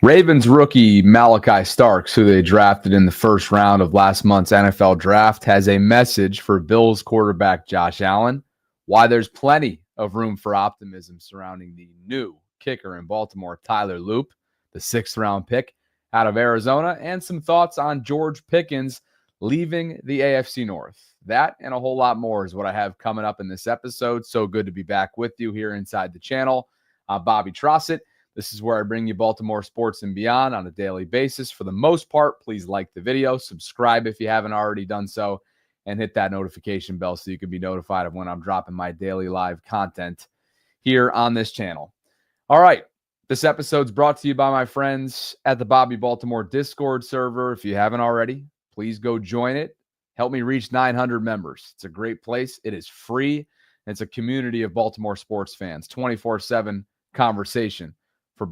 Ravens rookie Malachi Starks, who they drafted in the first round of last month's NFL draft, has a message for Bills quarterback Josh Allen, why there's plenty of room for optimism surrounding the new kicker in Baltimore, Tyler Loop, the sixth-round pick out of Arizona, and some thoughts on George Pickens leaving the AFC North. That and a whole lot more is what I have coming up in this episode. So good to be back with you here inside the channel. I'm Bobby Trosset. This is where I bring you Baltimore sports and beyond on a daily basis. For the most part, please like the video, subscribe if you haven't already done so, and hit that notification bell so you can be notified of when I'm dropping my daily live content here on this channel. All right, this episode's brought to you by my friends at the Bobby Baltimore Discord server. If you haven't already, please go join it. Help me reach 900 members. It's a great place. It is free. And it's a community of Baltimore sports fans, 24/7 conversation for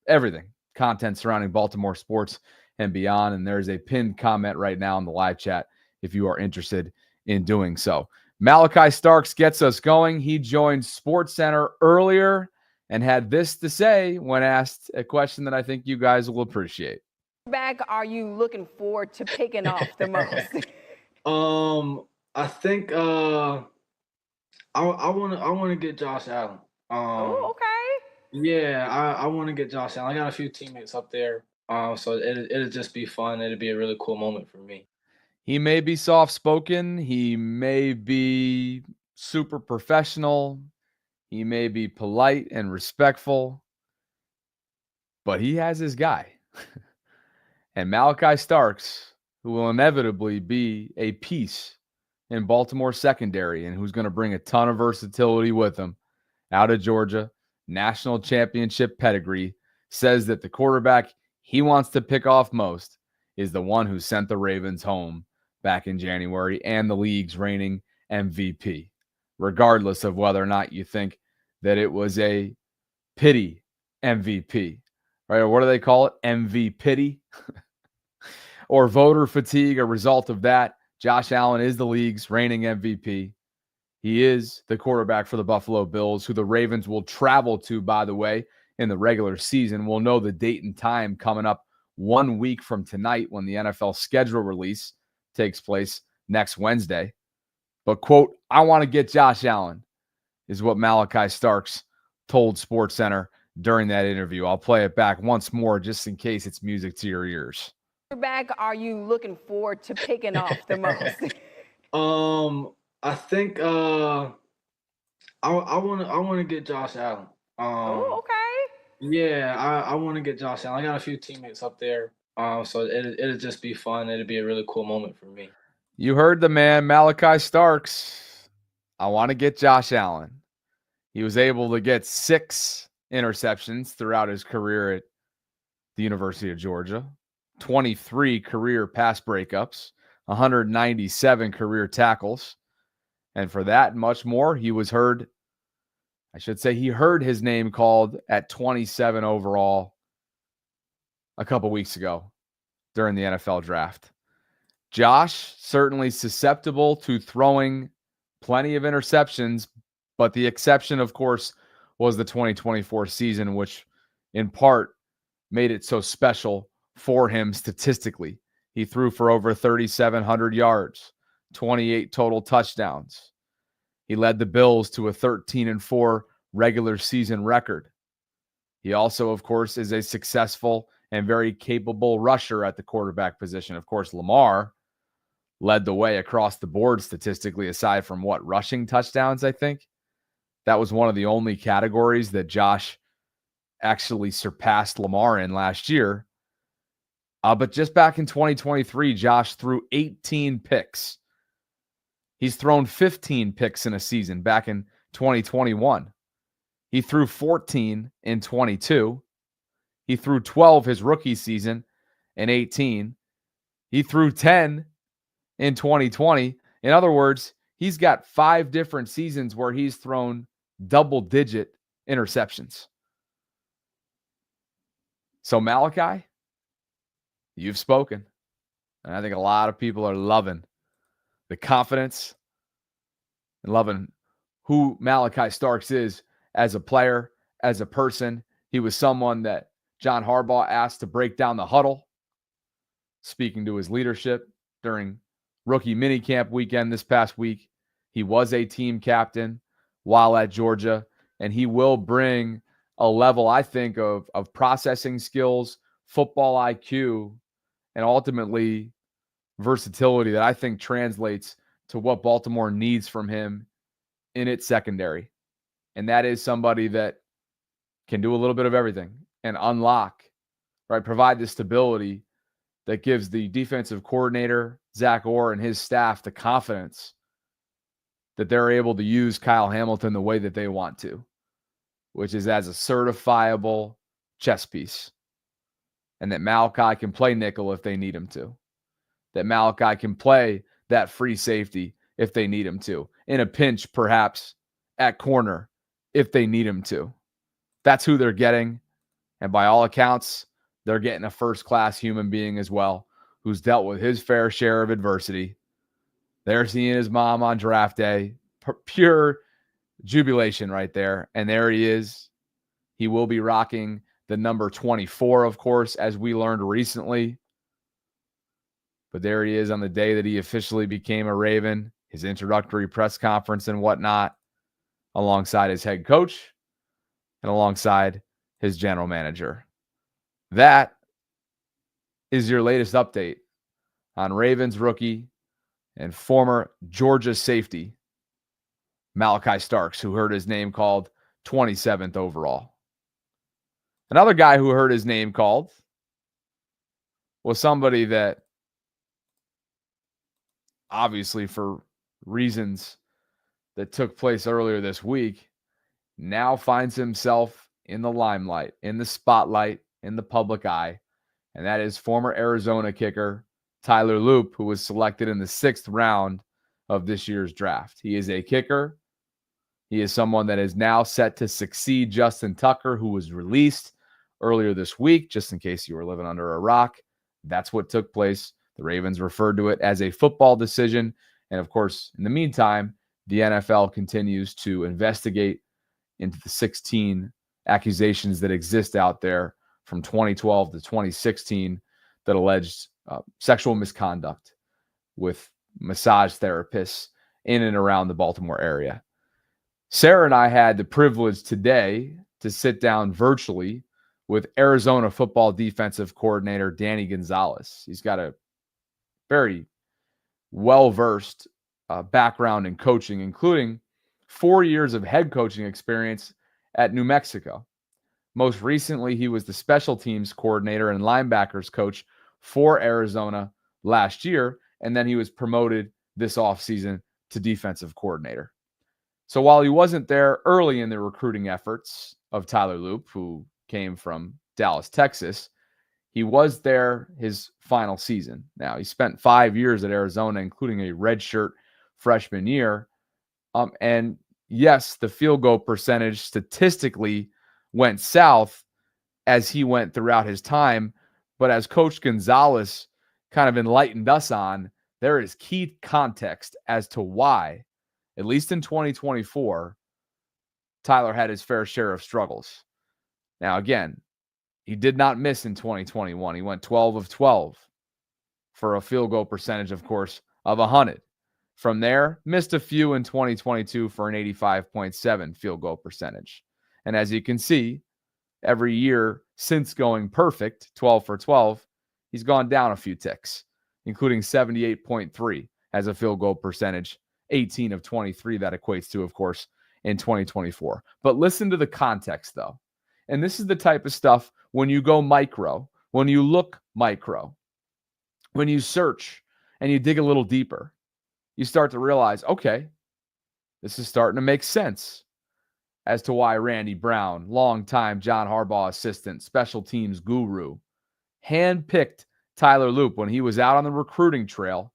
everything, content surrounding Baltimore sports and beyond. And there's a pinned comment right now in the live chat if you are interested in doing so. Malachi Starks gets us going. He joined SportsCenter earlier and had this to say when asked a question that I think you guys will appreciate. Back, are you looking forward to picking off the most? I think I want to get Josh Allen. Oh, okay. Yeah, I want to get Josh Allen. I got a few teammates up there, so it'll just be fun. It'll be a really cool moment for me. He may be soft-spoken. He may be super professional. He may be polite and respectful. But he has his guy. And Malachi Starks, who will inevitably be a piece in Baltimore secondary and who's going to bring a ton of versatility with him out of Georgia, national championship pedigree, says that the quarterback he wants to pick off most is the one who sent the Ravens home back in January and the league's reigning MVP, regardless of whether or not you think that it was a pity MVP, right? Or what do they call it? MV pity or voter fatigue, a result of that. Josh Allen is the league's reigning MVP. He is the quarterback for the Buffalo Bills, who the Ravens will travel to, by the way, in the regular season. We'll know the date and time coming up 1 week from tonight when the NFL schedule release takes place next Wednesday. But, quote, I want to get Josh Allen is what Malachi Starks told SportsCenter during that interview. I'll play it back once more just in case it's music to your ears. Back, are you looking forward to picking off the most? I think I want to get Josh Allen. Oh, okay. Yeah, I want to get Josh Allen. I got a few teammates up there, so it'll just be fun. It'll be a really cool moment for me. You heard the man, Malachi Starks. I want to get Josh Allen. He was able to get 6 interceptions throughout his career at the University of Georgia, 23 career pass breakups, 197 career tackles. And for that and much more, he was heard, I should say he heard his name called at 27 overall a couple weeks ago during the NFL draft. Josh, certainly susceptible to throwing plenty of interceptions, but the exception, of course, was the 2024 season, which in part made it so special for him statistically. He threw for over 3,700 yards, 28 total touchdowns. He led the Bills to a 13-4 regular season record. He also, of course, is a successful and very capable rusher at the quarterback position. Of course, Lamar led the way across the board statistically, aside from rushing touchdowns, I think. That was one of the only categories that Josh actually surpassed Lamar in last year. But just back in 2023, Josh threw 18 picks. He's thrown 15 picks in a season back in 2021. He threw 14 in 22. He threw 12 his rookie season in 18. He threw 10 in 2020. In other words, he's got 5 different seasons where he's thrown double-digit interceptions. So Malachi, you've spoken. And I think a lot of people are loving the confidence and loving who Malachi Starks is as a player, as a person. He was someone that John Harbaugh asked to break down the huddle, speaking to his leadership during rookie minicamp weekend this past week. He was a team captain while at Georgia, and he will bring a level, I think, of processing skills, football IQ, and ultimately versatility that I think translates to what Baltimore needs from him in its secondary. And that is somebody that can do a little bit of everything and unlock, right? Provide the stability that gives the defensive coordinator, Zach Orr, and his staff the confidence that they're able to use Kyle Hamilton the way that they want to, which is as a certifiable chess piece. And that Malachi can play nickel if they need him to. That Malachi can play that free safety if they need him to. In a pinch, perhaps, at corner if they need him to. That's who they're getting. And by all accounts, they're getting a first-class human being as well, who's dealt with his fair share of adversity. They're seeing his mom on draft day. Pure jubilation right there. And there he is. He will be rocking the number 24, of course, as we learned recently. But there he is on the day that he officially became a Raven, his introductory press conference and whatnot, alongside his head coach and alongside his general manager. That is your latest update on Ravens rookie and former Georgia safety, Malachi Starks, who heard his name called 27th overall. Another guy who heard his name called was somebody that, obviously for reasons that took place earlier this week, now finds himself in the limelight, in the spotlight, in the public eye, and that is former Arizona kicker Tyler Loop, who was selected in the 6th round of this year's draft. He is a kicker. He is someone that is now set to succeed Justin Tucker, who was released earlier this week, just in case you were living under a rock. That's what took place. The Ravens referred to it as a football decision. And of course, in the meantime, the NFL continues to investigate into the 16 accusations that exist out there from 2012 to 2016 that alleged sexual misconduct with massage therapists in and around the Baltimore area. Sarah and I had the privilege today to sit down virtually with Arizona football defensive coordinator Danny Gonzalez. He's got a very well-versed background in coaching, including 4 years of head coaching experience at New Mexico. Most recently, he was the special teams coordinator and linebackers coach for Arizona last year, and then he was promoted this offseason to defensive coordinator. So while he wasn't there early in the recruiting efforts of Tyler Loop, who came from Dallas, Texas, he was there his final season. Now, he spent 5 years at Arizona, including a redshirt freshman year. And yes, the field goal percentage statistically went south as he went throughout his time. But as Coach Gonzalez kind of enlightened us on, there is key context as to why, at least in 2024, Tyler had his fair share of struggles. Now, again, he did not miss in 2021. He went 12 of 12 for a field goal percentage, of course, of 100. From there, missed a few in 2022 for an 85.7 field goal percentage. And as you can see, every year since going perfect, 12 for 12, he's gone down a few ticks, including 78.3 as a field goal percentage, 18 of 23 that equates to, of course, in 2024. But listen to the context, though. And this is the type of stuff when you go micro, when you look micro, when you search and you dig a little deeper, you start to realize, okay, this is starting to make sense as to why Randy Brown, longtime John Harbaugh assistant, special teams guru, handpicked Tyler Loop when he was out on the recruiting trail,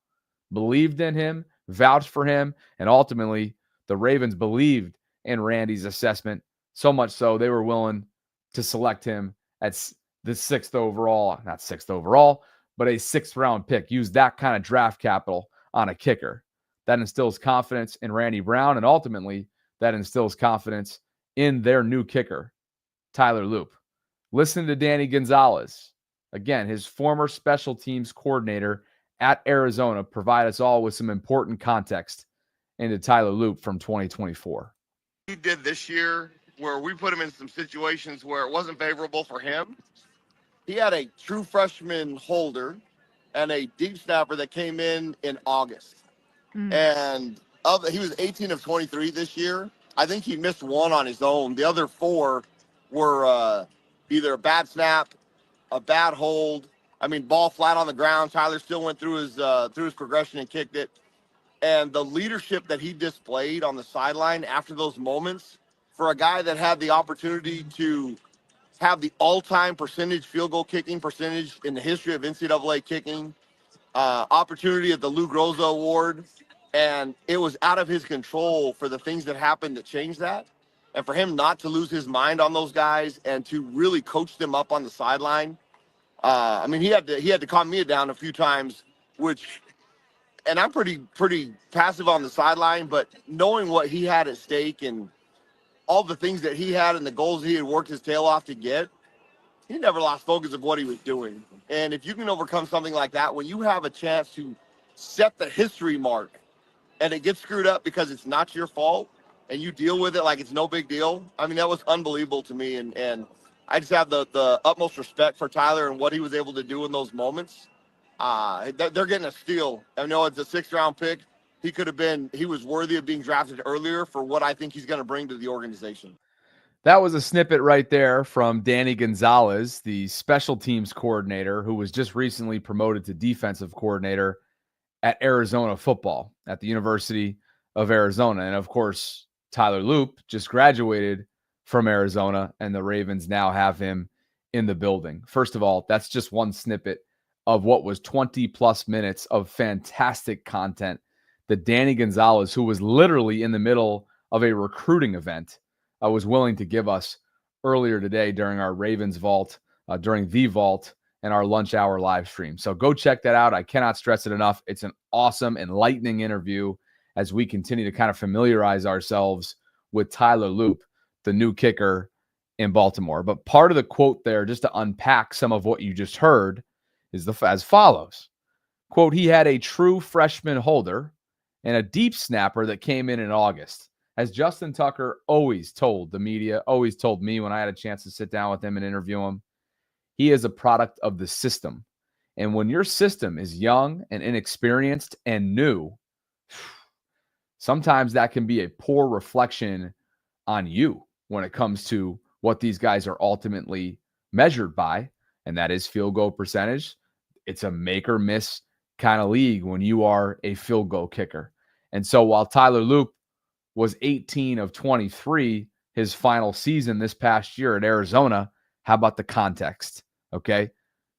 believed in him, vouched for him, and ultimately the Ravens believed in Randy's assessment, so much so they were willing to select him at the 6th overall, not 6th overall, but a 6th round pick. Use that kind of draft capital on a kicker. That instills confidence in Randy Brown, and ultimately that instills confidence in their new kicker, Tyler Loop. Listen to Danny Gonzalez, again, his former special teams coordinator at Arizona, provide us all with some important context into Tyler Loop from 2024. He did this year where we put him in some situations where it wasn't favorable for him. He had a true freshman holder and a deep snapper that came in August. And he was 18 of 23 this year. I think he missed one on his own. The other 4 were either a bad snap, a bad hold. I mean, ball flat on the ground. Tyler still went through his progression and kicked it. And the leadership that he displayed on the sideline after those moments, for a guy that had the opportunity to have the all-time field goal kicking percentage in the history of NCAA kicking, opportunity at the Lou Groza Award, and it was out of his control for the things that happened to change that. And for him not to lose his mind on those guys and to really coach them up on the sideline. I mean, he had to calm me down a few times, and I'm pretty passive on the sideline, but knowing what he had at stake and all the things that he had and the goals he had worked his tail off to get, he never lost focus of what he was doing. And if you can overcome something like that, when you have a chance to set the history mark and it gets screwed up because it's not your fault and you deal with it like it's no big deal, I mean, that was unbelievable to me. And I just have the utmost respect for Tyler and what he was able to do in those moments. They're getting a steal. I know it's a 6th-round pick. He was worthy of being drafted earlier for what I think he's going to bring to the organization. That was a snippet right there from Danny Gonzalez, the special teams coordinator who was just recently promoted to defensive coordinator at Arizona football at the University of Arizona. And of course, Tyler Loop just graduated from Arizona, and the Ravens now have him in the building. First of all, that's just one snippet of what was 20 plus minutes of fantastic content that Danny Gonzalez, who was literally in the middle of a recruiting event, was willing to give us earlier today during our Ravens Vault, during the Vault and our lunch hour live stream. So go check that out. I cannot stress it enough. It's an awesome, enlightening interview as we continue to kind of familiarize ourselves with Tyler Loop, the new kicker in Baltimore. But part of the quote there, just to unpack some of what you just heard, is as follows. Quote, he had a true freshman holder and a deep snapper that came in August. As Justin Tucker always told the media, always told me when I had a chance to sit down with him and interview him, he is a product of the system. And when your system is young and inexperienced and new, sometimes that can be a poor reflection on you when it comes to what these guys are ultimately measured by, and that is field goal percentage. It's a make or miss kind of league when you are a field goal kicker. And so while Tyler Loop was 18 of 23 his final season this past year at Arizona, how about the context? Okay.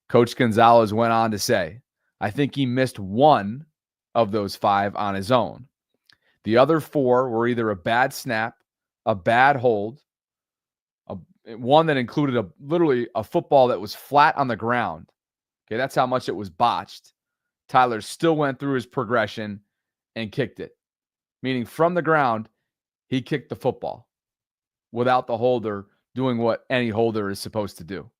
Coach Gonzalez went on to say, I think he missed one of those 5 on his own. The other 4 were either a bad snap, a bad hold, one that included literally a football that was flat on the ground. Okay, that's how much it was botched. Tyler still went through his progression and kicked it, meaning from the ground, he kicked the football without the holder doing what any holder is supposed to do.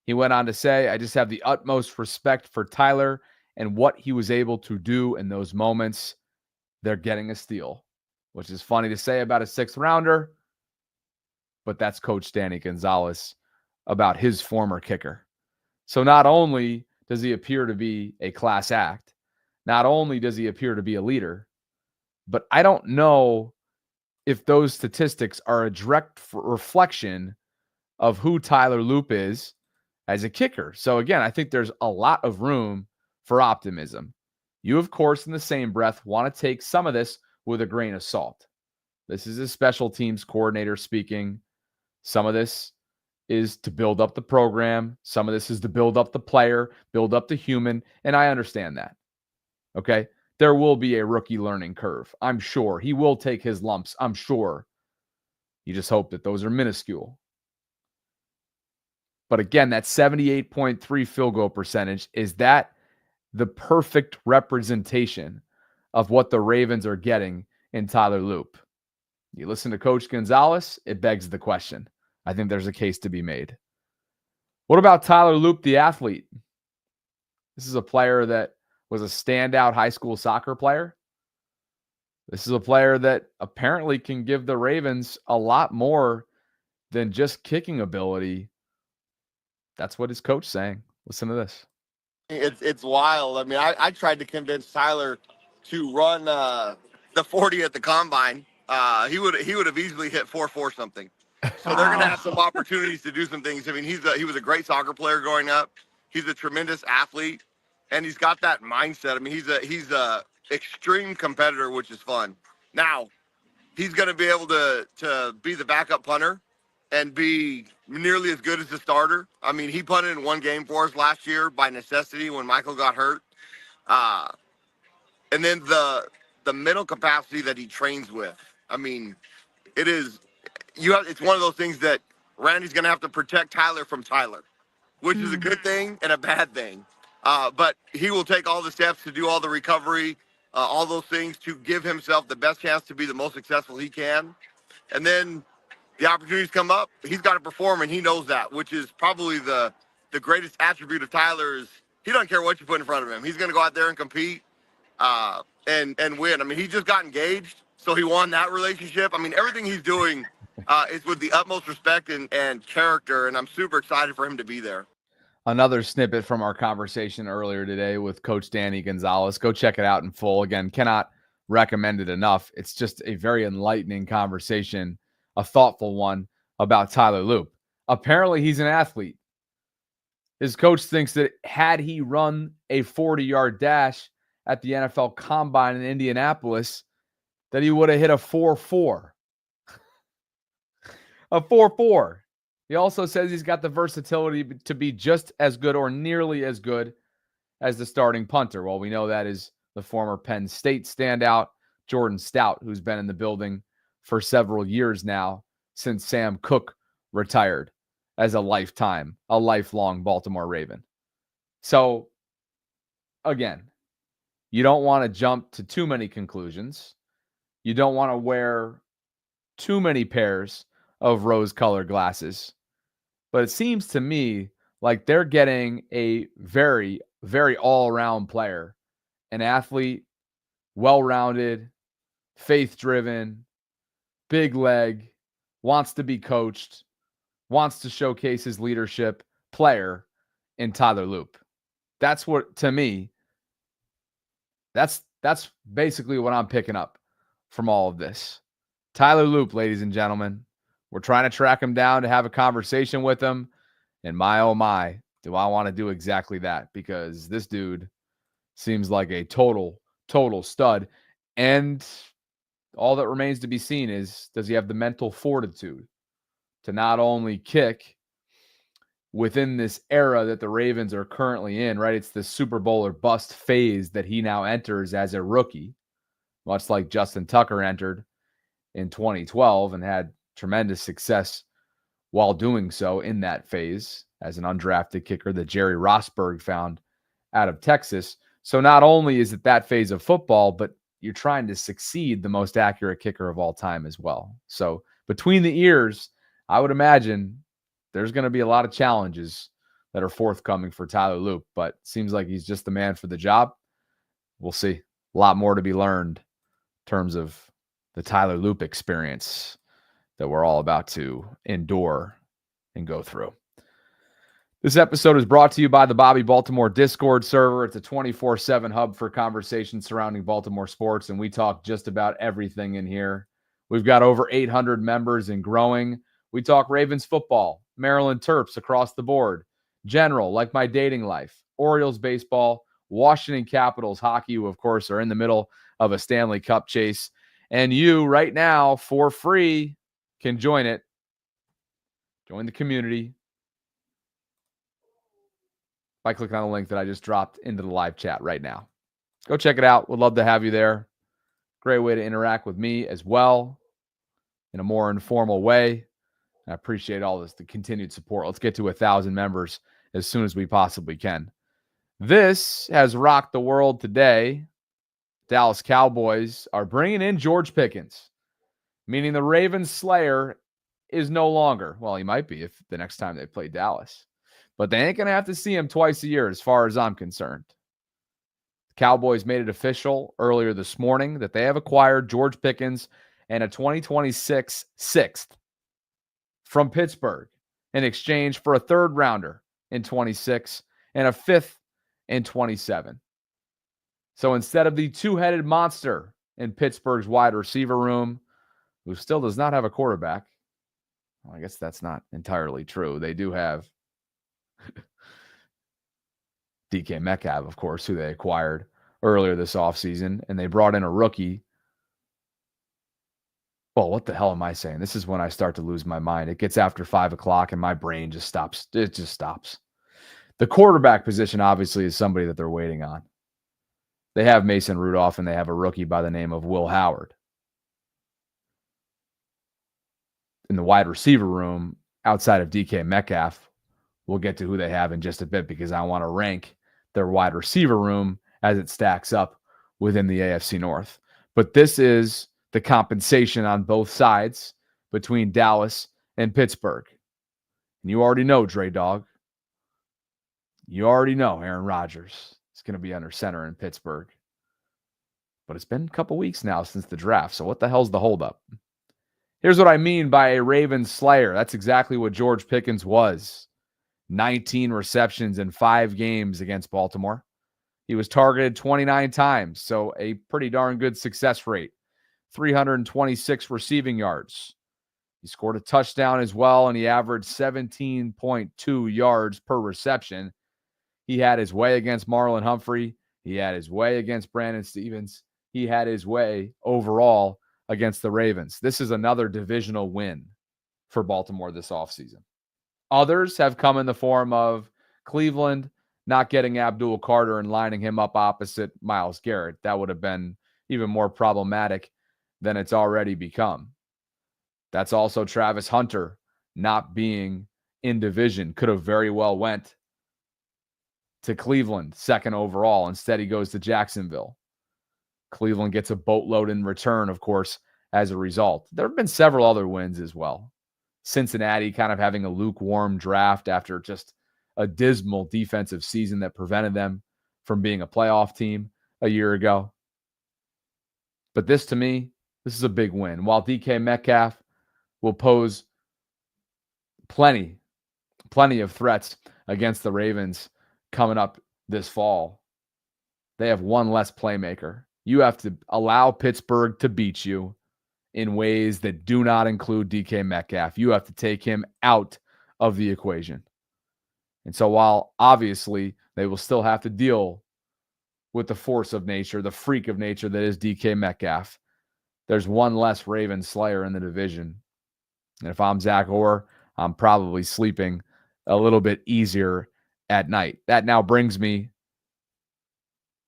He went on to say, I just have the utmost respect for Tyler and what he was able to do in those moments. They're getting a steal, which is funny to say about a 6th rounder, but that's Coach Danny Gonzalez about his former kicker. So not only does he appear to be a class act, not only does he appear to be a leader, but I don't know if those statistics are a direct reflection of who Tyler Loop is as a kicker. So again, I think there's a lot of room for optimism. You, of course, in the same breath, want to take some of this with a grain of salt. This is a special teams coordinator speaking. Some of this is to build up the program. Some of this is to build up the player, build up the human, and I understand that. Okay? There will be a rookie learning curve. I'm sure. He will take his lumps. I'm sure. You just hope that those are minuscule. But again, that 78.3 field goal percentage, is that the perfect representation of what the Ravens are getting in Tyler Loop? You listen to Coach Gonzalez, it begs the question. I think there's a case to be made. What about Tyler Loop, the athlete? This is a player that was a standout high school soccer player. This is a player that apparently can give the Ravens a lot more than just kicking ability. That's what his coach saying. Listen to this. It's wild. I mean, I tried to convince Tyler to run the 40 at the combine. He would have easily hit 4.4 something. So they're gonna have some opportunities to do some things. I mean, he was a great soccer player growing up. He's a tremendous athlete, and he's got that mindset. I mean, he's a extreme competitor, which is fun. Now, he's gonna be able to be the backup punter and be nearly as good as the starter. I mean, he punted in one game for us last year by necessity when Michael got hurt. And then the mental capacity that he trains with. I mean, it's one of those things that Randy's going to have to protect Tyler from Tyler, which is a good thing and a bad thing. But he will take all the steps to do all the recovery, all those things to give himself the best chance to be the most successful he can. And then the opportunities come up, he's got to perform, and he knows that, which is probably the greatest attribute of Tyler is he doesn't care what you put in front of him. He's going to go out there and compete and win. I mean, he just got engaged, so he won that relationship. I mean, everything he's doing is with the utmost respect and character, and I'm super excited for him to be there. Another snippet from our conversation earlier today with Coach Danny Gonzalez. Go check it out in full. Again, cannot recommend it enough. It's just a very enlightening conversation, a thoughtful one about Tyler Loop. Apparently, he's an athlete. His coach thinks that had he run a 40-yard dash at the NFL Combine in Indianapolis, that he would have hit a 4.4. A 4.4. He also says he's got the versatility to be just as good or nearly as good as the starting punter. Well, we know that is the former Penn State standout, Jordan Stout, who's been in the building for several years now since Sam Cook retired as a lifelong Baltimore Raven. So, again, you don't want to jump to too many conclusions. You don't want to wear too many pairs of rose-colored glasses. But it seems to me like they're getting a very, very all-around player, an athlete, well-rounded, faith-driven, big leg, wants to be coached, wants to showcase his leadership player in Tyler Loop. That's what, to me, that's basically what I'm picking up from all of this. Tyler Loop, ladies and gentlemen. We're trying to track him down to have a conversation with him. And my, oh my, do I want to do exactly that, because this dude seems like a total stud. And all that remains to be seen is, does he have the mental fortitude to not only kick within this era that the Ravens are currently in, right? It's the Super Bowl or bust phase that he now enters as a rookie, much like Justin Tucker entered in 2012 and had tremendous success while doing so in that phase as an undrafted kicker that Jerry Rosberg found out of Texas. So not only is it that phase of football, but you're trying to succeed the most accurate kicker of all time as well. So between the ears, I would imagine there's going to be a lot of challenges that are forthcoming for Tyler Loop, but seems like he's just the man for the job. We'll see. A lot more to be learned in terms of the Tyler Loop experience that we're all about to endure and go through. This episode is brought to you by the Bobby Baltimore Discord server. It's a 24/7 hub for conversations surrounding Baltimore sports, and we talk just about everything in here. We've got over 800 members and growing. We talk Ravens football, Maryland Terps across the board, general, like my dating life, Orioles baseball, Washington Capitals hockey, who, of course, are in the middle of a Stanley Cup chase. And you, right now, for free, can join it. Join the community by clicking on the link that I just dropped into the live chat right now. Go check it out. Would love to have you there. Great way to interact with me as well in a more informal way. I appreciate all this, the continued support. Let's get to 1,000 members as soon as we possibly can. This has rocked the world today. Dallas Cowboys are bringing in George Pickens, meaning the Ravens Slayer is no longer. Well, he might be if the next time they play Dallas. but they ain't going to have to see him twice a year as far as I'm concerned. The Cowboys made it official earlier this morning that they have acquired George Pickens and a 2026 sixth from Pittsburgh in exchange for a third rounder in 26 and a fifth in 27. So instead of the two-headed monster in Pittsburgh's wide receiver room, who still does not have a quarterback, well, I guess that's not entirely true. They do have DK Metcalf, of course, who they acquired earlier this offseason, and they brought in a rookie. Well, what the hell am I saying? This is when I start to lose my mind. It gets after 5 o'clock and my brain just stops. It just stops. The quarterback position, obviously, is somebody that they're waiting on. They have Mason Rudolph, and they have a rookie by the name of Will Howard. In the wide receiver room, outside of DK Metcalf, we'll get to who they have in just a bit because I want to rank their wide receiver room as it stacks up within the AFC North. But this is the compensation on both sides between Dallas and Pittsburgh. And you already know, Dre Dog. You already know Aaron Rodgers is going to be under center in Pittsburgh. But it's been a couple weeks now since the draft, so what the hell's the holdup? Here's what I mean by a Ravens slayer. That's exactly what George Pickens was. 19 receptions in 5 games against Baltimore. He was targeted 29 times, so a pretty darn good success rate. 326 receiving yards. He scored a touchdown as well, and he averaged 17.2 yards per reception. He had his way against Marlon Humphrey. He had his way against Brandon Stevens. He had his way overall against the Ravens. This is another divisional win for Baltimore this offseason. Others have come in the form of Cleveland not getting Abdul Carter and lining him up opposite Myles Garrett. That would have been even more problematic than it's already become. That's also Travis Hunter not being in division. Could have very well went to Cleveland, second overall. Instead, he goes to Jacksonville. Cleveland gets a boatload in return, of course, as a result. There have been several other wins as well. Cincinnati kind of having a lukewarm draft after just a dismal defensive season that prevented them from being a playoff team a year ago. But this, to me, this is a big win. While DK Metcalf will pose plenty of threats against the Ravens coming up this fall, they have one less playmaker. You have to allow Pittsburgh to beat you in ways that do not include DK Metcalf. You have to take him out of the equation. And so while obviously they will still have to deal with the force of nature, the freak of nature that is DK Metcalf, there's one less Raven slayer in the division. And if I'm Zach Orr, I'm probably sleeping a little bit easier at night. That now brings me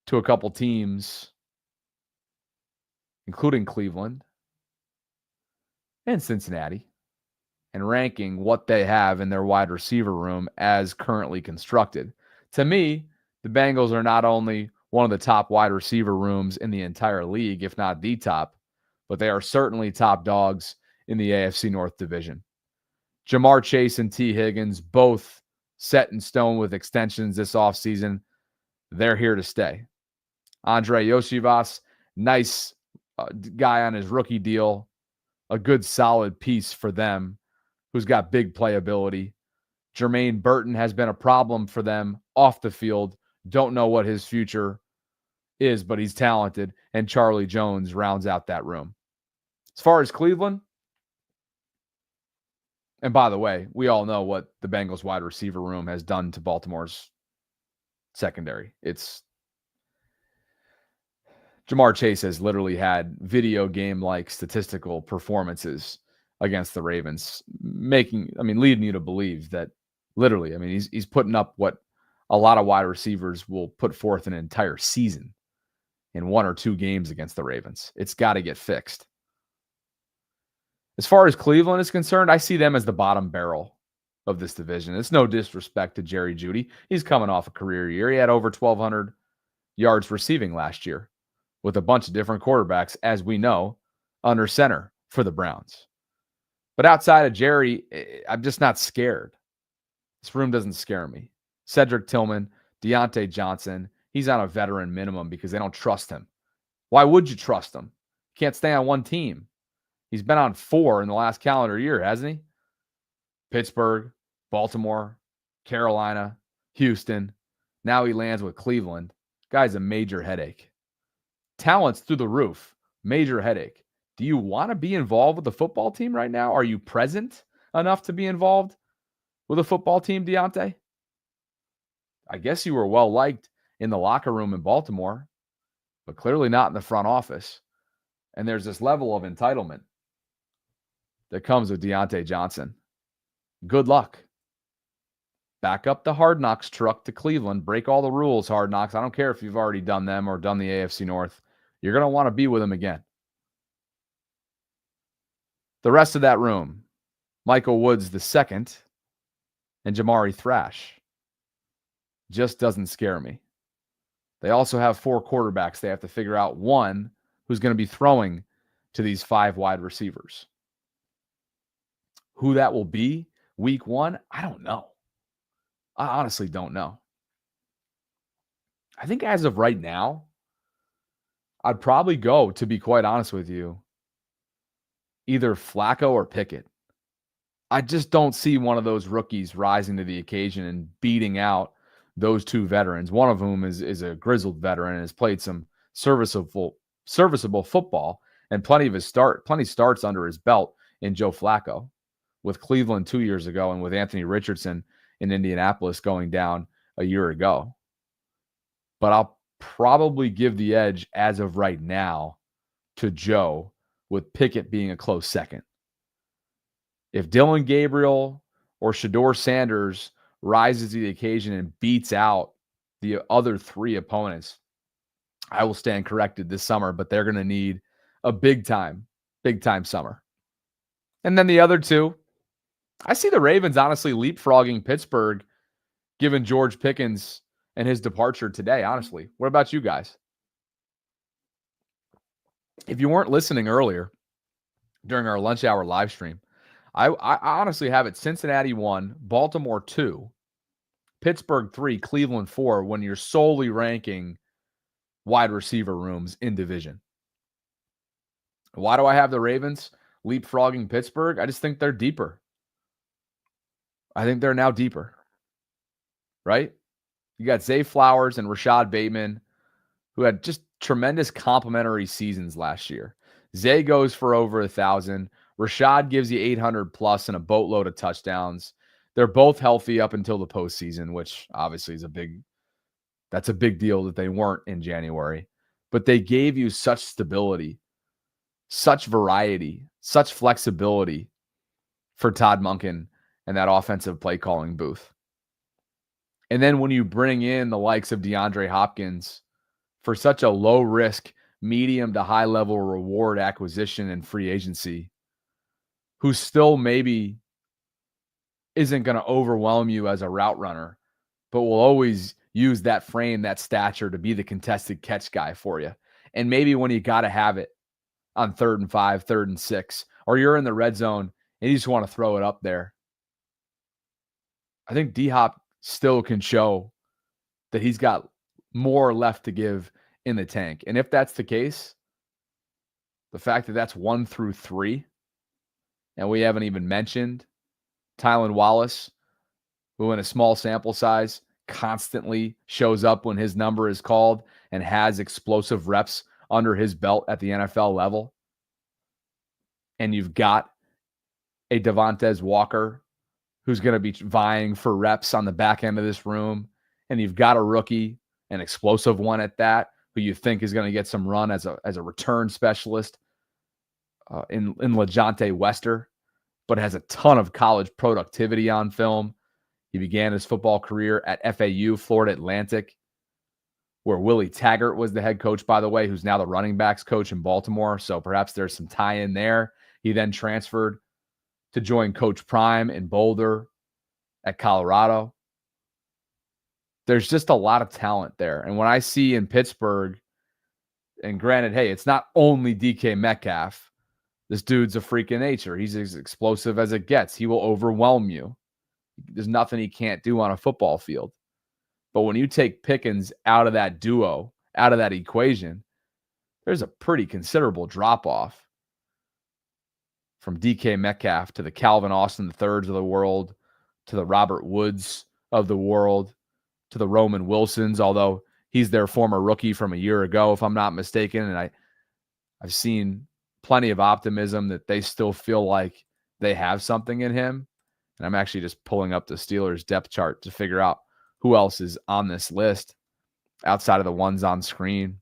to a couple teams, including Cleveland and Cincinnati, and ranking what they have in their wide receiver room as currently constructed. To me, the Bengals are not only one of the top wide receiver rooms in the entire league, if not the top, but they are certainly top dogs in the AFC North division. Jamar Chase and T. Higgins, both set in stone with extensions this offseason. They're here to stay. Andre Yoshivas, nice guy on his rookie deal. A good solid piece for them who's got big playability. Jermaine Burton has been a problem for them off the field. Don't know what his future is, but he's talented. And Charlie Jones rounds out that room. As far as Cleveland, and by the way, we all know what the Bengals wide receiver room has done to Baltimore's secondary. Jamar Chase has literally had video game-like statistical performances against the Ravens, leading you to believe that literally, he's putting up what a lot of wide receivers will put forth an entire season in 1 or 2 games against the Ravens. It's got to get fixed. As far as Cleveland is concerned, I see them as the bottom barrel of this division. It's no disrespect to Jerry Jeudy. He's coming off a career year. He had over 1,200 yards receiving last year with a bunch of different quarterbacks, as we know, under center for the Browns. But outside of Jerry, I'm just not scared. This room doesn't scare me. Cedric Tillman, Deontay Johnson, he's on a veteran minimum because they don't trust him. Why would you trust him? He can't stay on one team. He's been on 4 in the last calendar year, hasn't he? Pittsburgh, Baltimore, Carolina, Houston. Now he lands with Cleveland. Guy's a major headache. Talent's through the roof. Major headache. Do you want to be involved with the football team right now? Are you present enough to be involved with a football team, Deontay? I guess you were well liked in the locker room in Baltimore, but clearly not in the front office. And there's this level of entitlement that comes with Deontay Johnson. Good luck. Back up the Hard Knocks truck to Cleveland. Break all the rules, Hard Knocks. I don't care if you've already done them or done the AFC North. You're going to want to be with him again. The rest of that room, Michael Woods II and Jamari Thrash, just doesn't scare me. They also have 4 quarterbacks. They have to figure out one who's going to be throwing to these 5 wide receivers. Who that will be week 1, I don't know. I honestly don't know. I think as of right now, I'd probably go, to be quite honest with you, either Flacco or Pickett. I just don't see one of those rookies rising to the occasion and beating out those 2 veterans, one of whom is a grizzled veteran and has played some serviceable football and plenty starts under his belt in Joe Flacco, with Cleveland 2 years ago and with Anthony Richardson in Indianapolis going down a year ago. But I'll probably give the edge as of right now to Joe, with Pickett being a close second. If Dylan Gabriel or Shedeur Sanders rises to the occasion and beats out the other 3 opponents, I will stand corrected this summer, but they're going to need a big time summer. And then the other 2, I see the Ravens honestly leapfrogging Pittsburgh, given George Pickens and his departure today, honestly. What about you guys? If you weren't listening earlier during our lunch hour live stream, I honestly have it Cincinnati 1, Baltimore 2, Pittsburgh 3, Cleveland 4, when you're solely ranking wide receiver rooms in division. Why do I have the Ravens leapfrogging Pittsburgh? I just think they're deeper. I think they're now deeper, right? You got Zay Flowers and Rashad Bateman, who had just tremendous complimentary seasons last year. Zay goes for over 1,000. Rashad gives you 800 plus and a boatload of touchdowns. They're both healthy up until the postseason, which obviously is a big deal that they weren't in January. But they gave you such stability, such variety, such flexibility for Todd Monken and that offensive play calling booth. And then when you bring in the likes of DeAndre Hopkins for such a low risk, medium to high level reward acquisition and free agency, who still maybe isn't going to overwhelm you as a route runner, but will always use that frame, that stature to be the contested catch guy for you. And maybe when you got to have it on 3rd and 5, 3rd and 6, or you're in the red zone and you just want to throw it up there, I think D-Hop still can show that he's got more left to give in the tank. And if that's the case, the fact that that's 1 through 3, and we haven't even mentioned Tylan Wallace, who in a small sample size constantly shows up when his number is called and has explosive reps under his belt at the NFL level. And you've got a Devontae Walker who's going to be vying for reps on the back end of this room. And you've got a rookie, an explosive one at that, who you think is going to get some run as a return specialist in LaJohntay Wester, but has a ton of college productivity on film. He began his football career at FAU, Florida Atlantic, where Willie Taggart was the head coach, by the way, who's now the running backs coach in Baltimore. So perhaps there's some tie-in there. He then transferred to join Coach Prime in Boulder at Colorado. There's just a lot of talent there. And when I see in Pittsburgh, and granted, hey, it's not only DK Metcalf. This dude's a freak of nature. He's as explosive as it gets. He will overwhelm you. There's nothing he can't do on a football field. But when you take Pickens out of that duo, out of that equation, there's a pretty considerable drop-off from DK Metcalf to the Calvin Austin IIIs of the world, to the Robert Woods of the world, to the Roman Wilsons, although he's their former rookie from a year ago, if I'm not mistaken. And I've seen plenty of optimism that they still feel like they have something in him. And I'm actually just pulling up the Steelers depth chart to figure out who else is on this list outside of the ones on screen.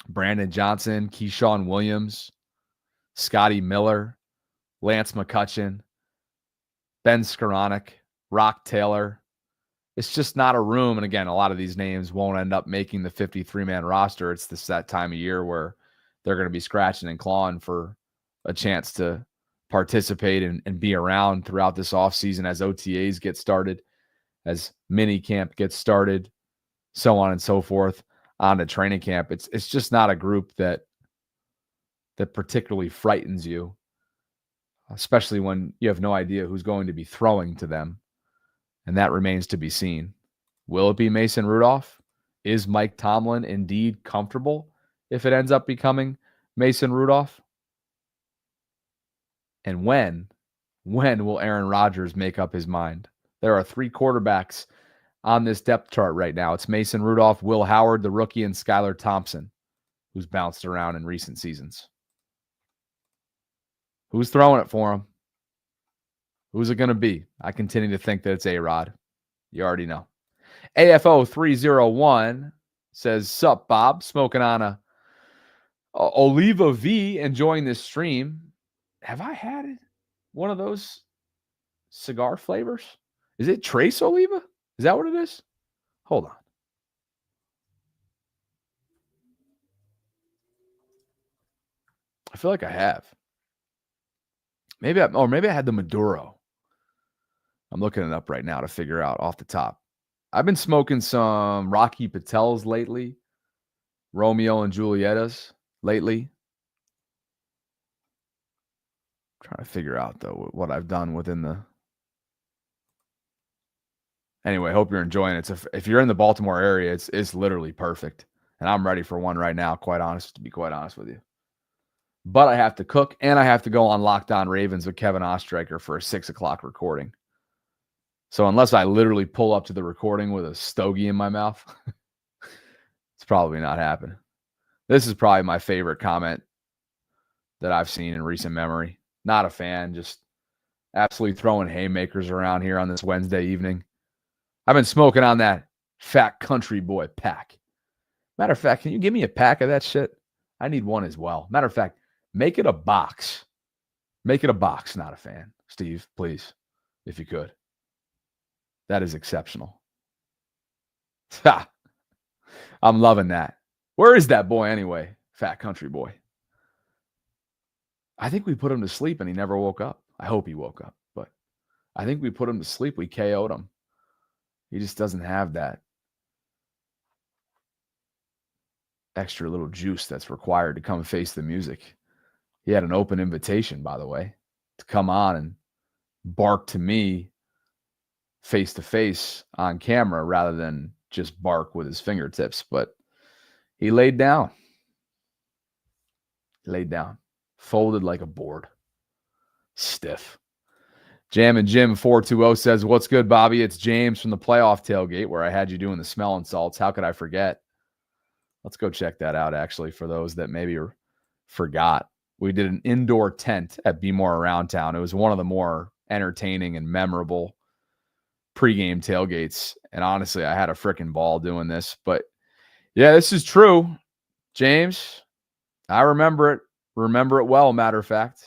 Brandon Johnson, Keyshawn Williams, Scotty Miller, Lance McCutcheon, Ben Skoranek, Rock Taylor. It's just not a room. And again, a lot of these names won't end up making the 53-man roster. It's that time of year where they're going to be scratching and clawing for a chance to participate and be around throughout this offseason as OTAs get started, as mini camp gets started, so on and so forth, on to training camp. It's just not a group that particularly frightens you, especially when you have no idea who's going to be throwing to them. And that remains to be seen. Will it be Mason Rudolph? Is Mike Tomlin indeed comfortable if it ends up becoming Mason Rudolph? And when will Aaron Rodgers make up his mind? There are 3 quarterbacks on this depth chart right now. It's Mason Rudolph, Will Howard, the rookie, and Skylar Thompson, who's bounced around in recent seasons. Who's throwing it for him? Who's it going to be? I continue to think that it's A-Rod. You already know. AFO 301 says, sup, Bob? Smoking on a Oliva V, enjoying this stream. Have I had it? One of those cigar flavors? Is it Trace Oliva? Is that what it is? Hold on. I feel like I have. Maybe I had the Maduro. I'm looking it up right now to figure out off the top. I've been smoking some Rocky Patels lately, Romeo and Julietas lately. I'm trying to figure out, though, what I've done within the... Anyway, hope you're enjoying it. If you're in the Baltimore area, it's literally perfect. And I'm ready for one right now, to be quite honest with you. But I have to cook, and I have to go on Locked On Ravens with Kevin Ostreicher for a 6 o'clock recording. So unless I literally pull up to the recording with a stogie in my mouth, it's probably not happening. This is probably my favorite comment that I've seen in recent memory. Not a fan, just absolutely throwing haymakers around here on this Wednesday evening. I've been smoking on that Fat Country Boy pack. Matter of fact, can you give me a pack of that shit? I need one as well. Matter of fact, make it a box. Make it a box, not a fan. Steve, please, if you could. That is exceptional. Ha! I'm loving that. Where is that boy anyway? Fat Country Boy. I think we put him to sleep and he never woke up. I hope he woke up, but I think we put him to sleep. We KO'd him. He just doesn't have that extra little juice that's required to come face the music. He had an open invitation, by the way, to come on and bark to me face to face on camera rather than just bark with his fingertips. But he laid down. Folded like a board. Stiff. Jam and Jim 420 says, what's good, Bobby? It's James from the playoff tailgate where I had you doing the smelling salts. How could I forget? Let's go check that out, actually, for those that maybe forgot. We did an indoor tent at Be More Around Town. It was one of the more entertaining and memorable pregame tailgates. And honestly, I had a freaking ball doing this. But yeah, this is true. James, I remember it. Remember it well, matter of fact.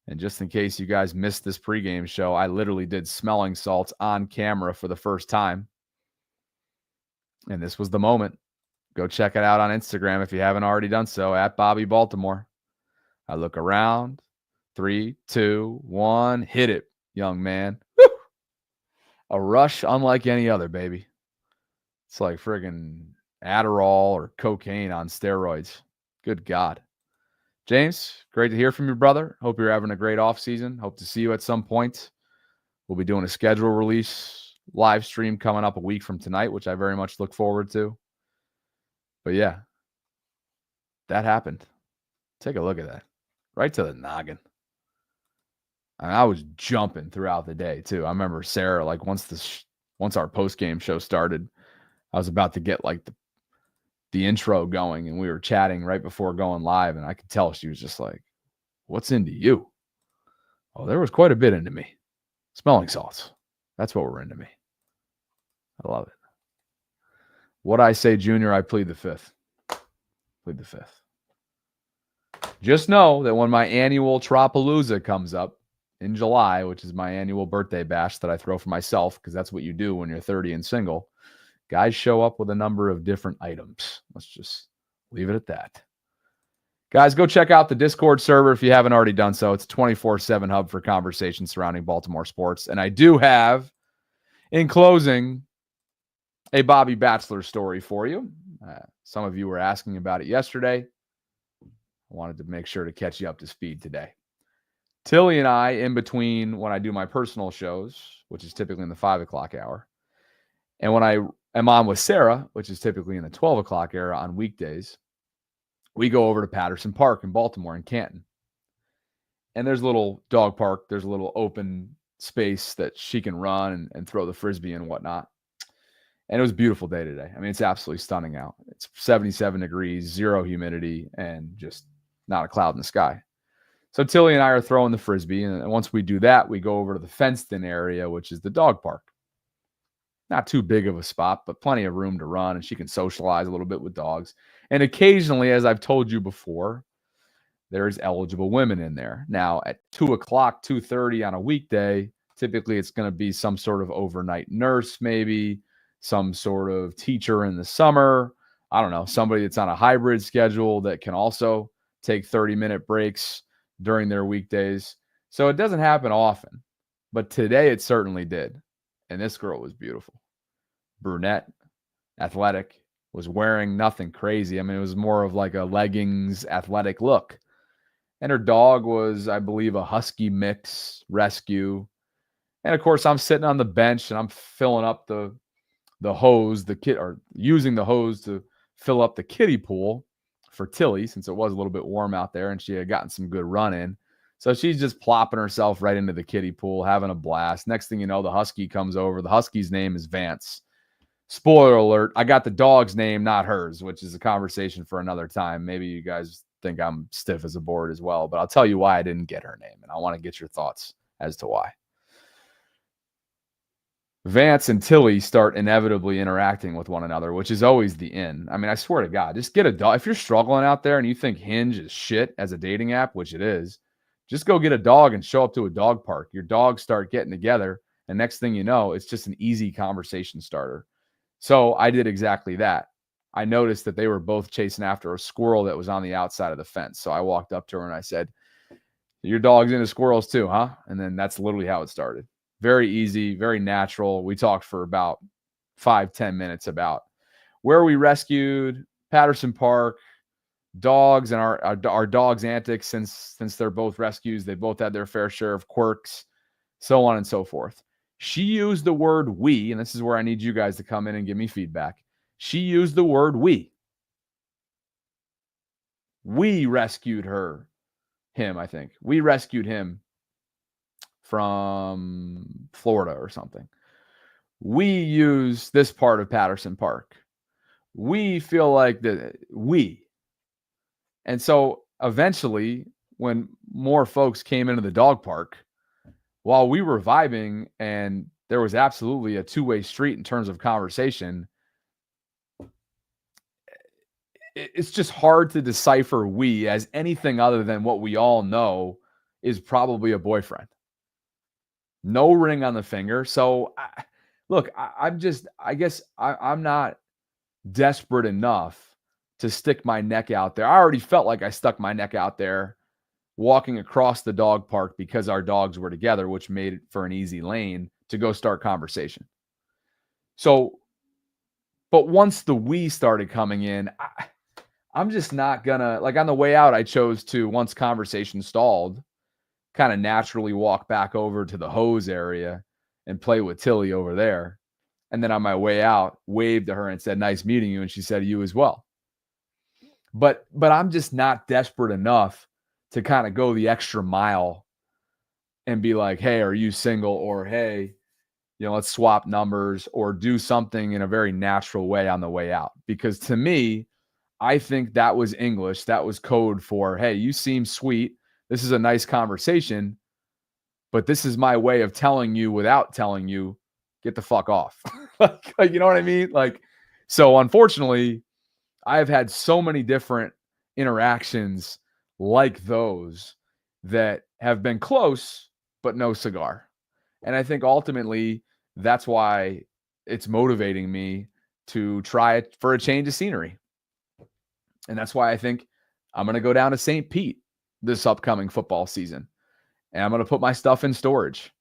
And just in case you guys missed this pregame show, I literally did smelling salts on camera for the first time. And this was the moment. Go check it out on Instagram if you haven't already done so, at Bobby Baltimore. I look around. 3, 2, 1. Hit it, young man. Woo! A rush unlike any other, baby. It's like friggin' Adderall or cocaine on steroids. Good God. James, great to hear from you, brother. Hope you're having a great offseason. Hope to see you at some point We'll be doing a schedule release live stream coming up a week from tonight, which I very much look forward to. But yeah, that happened. Take a look at that. Right to the noggin. And I was jumping throughout the day too. I remember Sarah, like once our post-game show started, I was about to get like the intro going, and we were chatting right before going live, and I could tell she was just like, "What's into you?" Oh, there was quite a bit into me. Smelling salts. That's what were into me. I love it. What I say, Junior, I plead the fifth. Plead the fifth. Just know that when my annual Tropalooza comes up in July, which is my annual birthday bash that I throw for myself, because that's what you do when you're 30 and single, guys show up with a number of different items. Let's just leave it at that. Guys, go check out the Discord server if you haven't already done so. It's a 24/7 hub for conversations surrounding Baltimore sports. And I do have, in closing, a Bobby Bachelor story for you. Some of you were asking about it yesterday. I wanted to make sure to catch you up to speed today. Tilly and I, in between when I do my personal shows, which is typically in the 5 o'clock hour, and when I am on with Sarah, which is typically in the 12 o'clock era on weekdays, we go over to Patterson Park in Baltimore in Canton. And there's a little dog park. There's a little open space that she can run and throw the Frisbee and whatnot. And it was a beautiful day today. I mean, it's absolutely stunning out. It's 77 degrees, zero humidity, and just not a cloud in the sky. So Tilly and I are throwing the Frisbee. And once we do that, we go over to the fenced-in area, which is the dog park. Not too big of a spot, but plenty of room to run, and she can socialize a little bit with dogs. And occasionally, as I've told you before, there's eligible women in there. Now, at 2 o'clock, 2:30 on a weekday, typically it's going to be some sort of overnight nurse, maybe some sort of teacher in the summer. I don't know, somebody that's on a hybrid schedule that can also take 30-minute breaks during their weekdays. So it doesn't happen often, but today it certainly did. And this girl was beautiful. Brunette, athletic, was wearing nothing crazy. I mean, it was more of like a leggings athletic look. And her dog was, I believe, a husky mix rescue. And of course, I'm sitting on the bench and I'm filling up the hose, using the hose to fill up the kiddie pool for Tilly, since it was a little bit warm out there and she had gotten some good run in. So she's just plopping herself right into the kiddie pool, having a blast. Next thing you know, the husky comes over. The husky's name is Vance. Spoiler alert, I got the dog's name, not hers, which is a conversation for another time. Maybe you guys think I'm stiff as a board as well, but I'll tell you why I didn't get her name, and I want to get your thoughts as to why. Vance and Tilly start inevitably interacting with one another, which is always the end. I mean, I swear to God, just get a dog. If you're struggling out there and you think Hinge is shit as a dating app, which it is, just go get a dog and show up to a dog park. Your dogs start getting together, and next thing you know, it's just an easy conversation starter. So I did exactly that. I noticed that they were both chasing after a squirrel that was on the outside of the fence. So I walked up to her and I said, "Your dog's into squirrels too, huh?" And then that's literally how it started. Very easy, very natural. We talked for about 5-10 minutes about where we rescued, Patterson Park, dogs, and our dogs' antics since they're both rescues. They both had their fair share of quirks, so on and so forth. She used the word "we," and this is where I need you guys to come in and give me feedback. She used the word "we." We rescued him, I think. We rescued him from Florida or something. We use this part of Patterson Park. We feel like we. And so eventually, when more folks came into the dog park, while we were vibing and there was absolutely a two-way street in terms of conversation, it's just hard to decipher we as anything other than what we all know is probably a boyfriend. No ring on the finger. So, I'm not desperate enough to stick my neck out there. I already felt like I stuck my neck out there walking across the dog park because our dogs were together, which made it for an easy lane to go start conversation. So, but once the we started coming in, I'm just not gonna, like on the way out, I chose to, once conversation stalled, kind of naturally walk back over to the hose area and play with Tilly over there. And then on my way out, waved to her and said, nice meeting you. And she said, you as well. But I'm just not desperate enough to kind of go the extra mile and be like, hey, are you single? Or, hey, let's swap numbers, or do something in a very natural way on the way out. Because to me, I think that was English. That was code for, hey, you seem sweet. This is a nice conversation, but this is my way of telling you without telling you, get the fuck off. like, you know what I mean? Like, so unfortunately, I've had so many different interactions like those that have been close, but no cigar. And I think ultimately that's why it's motivating me to try it for a change of scenery. And that's why I think I'm going to go down to St. Pete this upcoming football season. And I'm going to put my stuff in storage.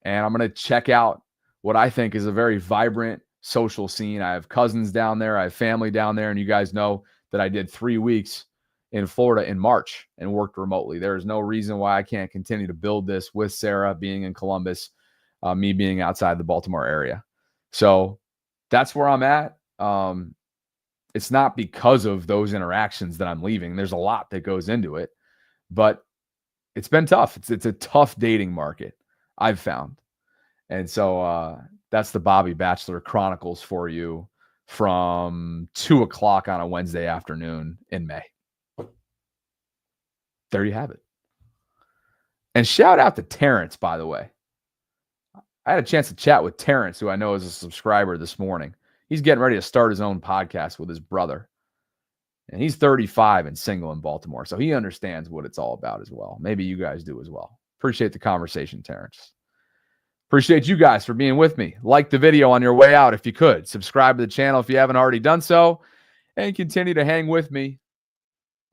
And I'm going to check out what I think is a very vibrant social scene. I have cousins down there. I have family down there. And you guys know that I did 3 weeks in Florida in March and worked remotely. There is no reason why I can't continue to build this with Sarah being in Columbus, me being outside the Baltimore area. So that's where I'm at. It's not because of those interactions that I'm leaving. There's a lot that goes into it, but it's been tough. It's a tough dating market, I've found. And so that's the Bobby Bachelor Chronicles for you from 2:00 on a Wednesday afternoon in May. There you have it. And shout out to Terrence, by the way. I had a chance to chat with Terrence, who I know is a subscriber, this morning. He's getting ready to start his own podcast with his brother. And he's 35 and single in Baltimore. So he understands what it's all about as well. Maybe you guys do as well. Appreciate the conversation, Terrence. Appreciate you guys for being with me. Like the video on your way out if you could. Subscribe to the channel if you haven't already done so. And continue to hang with me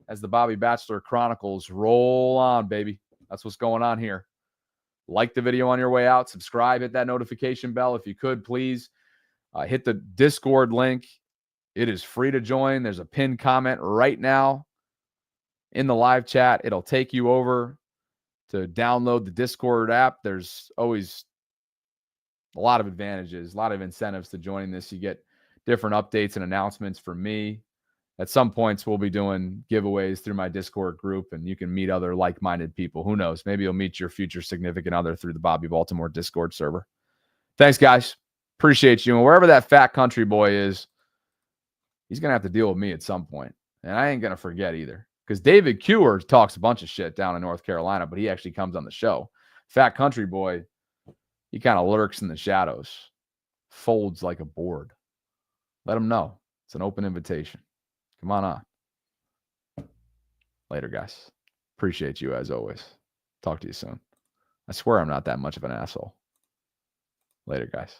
as the Bobby Bachelor Chronicles roll on, baby. That's what's going on here. Like the video on your way out. Subscribe. Hit that notification bell if you could, please. Hit the Discord link. It is free to join. There's a pinned comment right now in the live chat. It'll take you over to download the Discord app. There's always a lot of advantages, a lot of incentives to joining this. You get different updates and announcements from me. At some points, we'll be doing giveaways through my Discord group, and you can meet other like-minded people. Who knows? Maybe you'll meet your future significant other through the Bobby Baltimore Discord server. Thanks, guys. Appreciate you. And wherever that fat country boy is, he's going to have to deal with me at some point. And I ain't going to forget either. Because David Kewer talks a bunch of shit down in North Carolina, but he actually comes on the show. Fat country boy, he kind of lurks in the shadows. Folds like a board. Let him know. It's an open invitation. Come on. Later, guys. Appreciate you as always. Talk to you soon. I swear I'm not that much of an asshole. Later, guys.